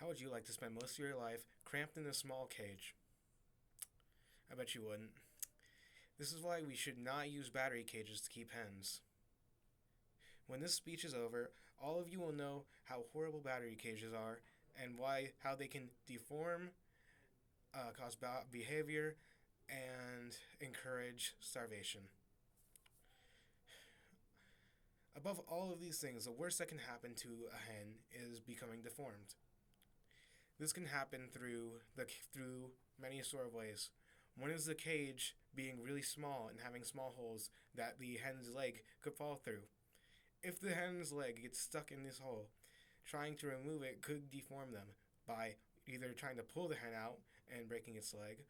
How would you like to spend most of your life cramped in a small cage? I bet you wouldn't. This is why we should not use battery cages to keep hens. When this speech is over, all of you will know how horrible battery cages are and how they can deform, cause bad behavior, and encourage starvation. Above all of these things, the worst that can happen to a hen is becoming deformed. This can happen through many sort of ways. One is the cage being really small and having small holes that the hen's leg could fall through. If the hen's leg gets stuck in this hole, trying to remove it could deform them by either trying to pull the hen out and breaking its leg,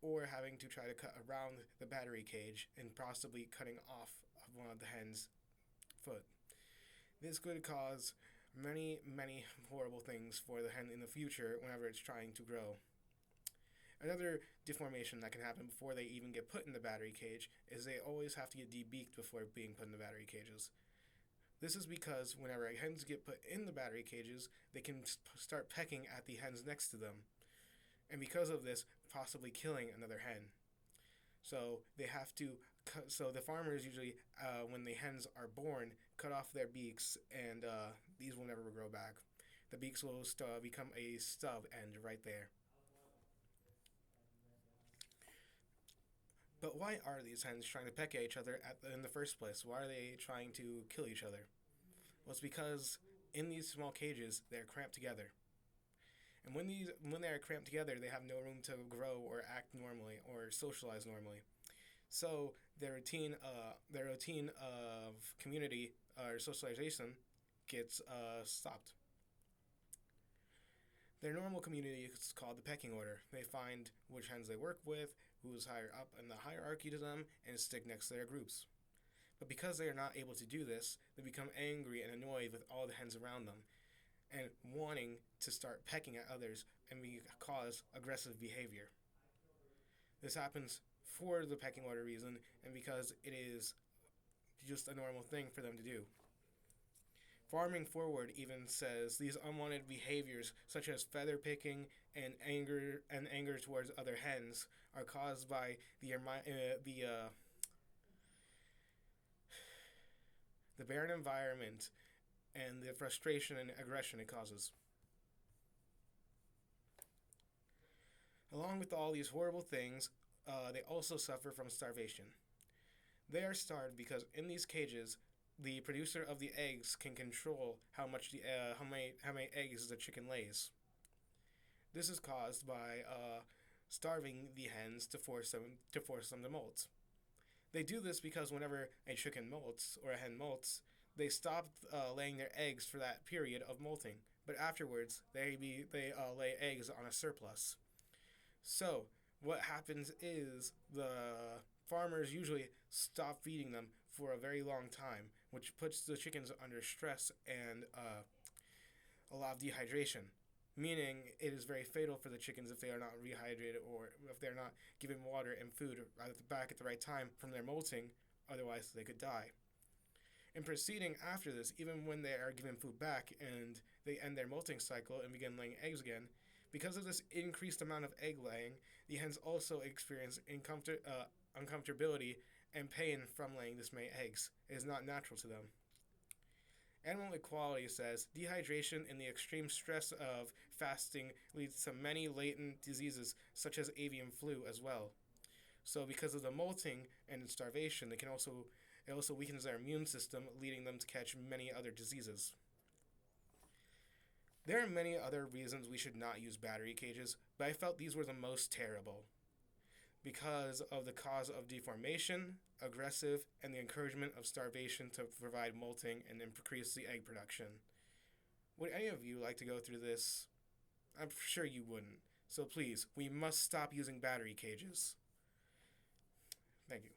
or having to try to cut around the battery cage and possibly cutting off one of the hen's foot. This could cause many, many horrible things for the hen in the future whenever it's trying to grow. Another deformation that can happen before they even get put in the battery cage is they always have to get debeaked before being put in the battery cages. This is because whenever hens get put in the battery cages, they can start pecking at the hens next to them, and because of this, possibly killing another hen. So they have to. So the farmers usually, when the hens are born, cut off their beaks, and these will never grow back. The beaks will become a stub end right there. But why are these hens trying to peck at each other in the first place? Why are they trying to kill each other? Well, it's because in these small cages they're cramped together, and when they are cramped together, they have no room to grow or act normally or socialize normally. So their routine of community or socialization gets stopped. Their normal community is called the pecking order. They find which hens they work with, who is higher up in the hierarchy to them, and stick next to their groups. But because they are not able to do this, they become angry and annoyed with all the hens around them, and wanting to start pecking at others and cause aggressive behavior. This happens for the pecking order reason and because it is just a normal thing for them to do. Farming Forward even says these unwanted behaviors, such as feather picking and anger towards other hens, are caused by the barren environment and the frustration and aggression it causes. Along with all these horrible things, they also suffer from starvation. They are starved because in these cages, the producer of the eggs can control how many eggs the chicken lays. This is caused by starving the hens to force them to molt. They do this because whenever a chicken molts or a hen molts, they stop laying their eggs for that period of molting, but afterwards they lay eggs on a surplus. So what happens is the farmers usually stop feeding them for a very long time, which puts the chickens under stress and a lot of dehydration, meaning it is very fatal for the chickens if they are not rehydrated or if they're not given water and food back at the right time from their molting, otherwise they could die. In proceeding after this, even when they are given food back and they end their molting cycle and begin laying eggs again, because of this increased amount of egg laying, the hens also experience uncomfortability and pain from laying this many eggs. It is not natural to them. Animal Equality says dehydration and the extreme stress of fasting leads to many latent diseases such as avian flu as well. So because of the molting and starvation, it also weakens their immune system, leading them to catch many other diseases. There are many other reasons we should not use battery cages, but I felt these were the most terrible because of the cause of deformation, aggressive, and the encouragement of starvation to provide molting and increase the egg production. Would any of you like to go through this? I'm sure you wouldn't. So please, we must stop using battery cages. Thank you.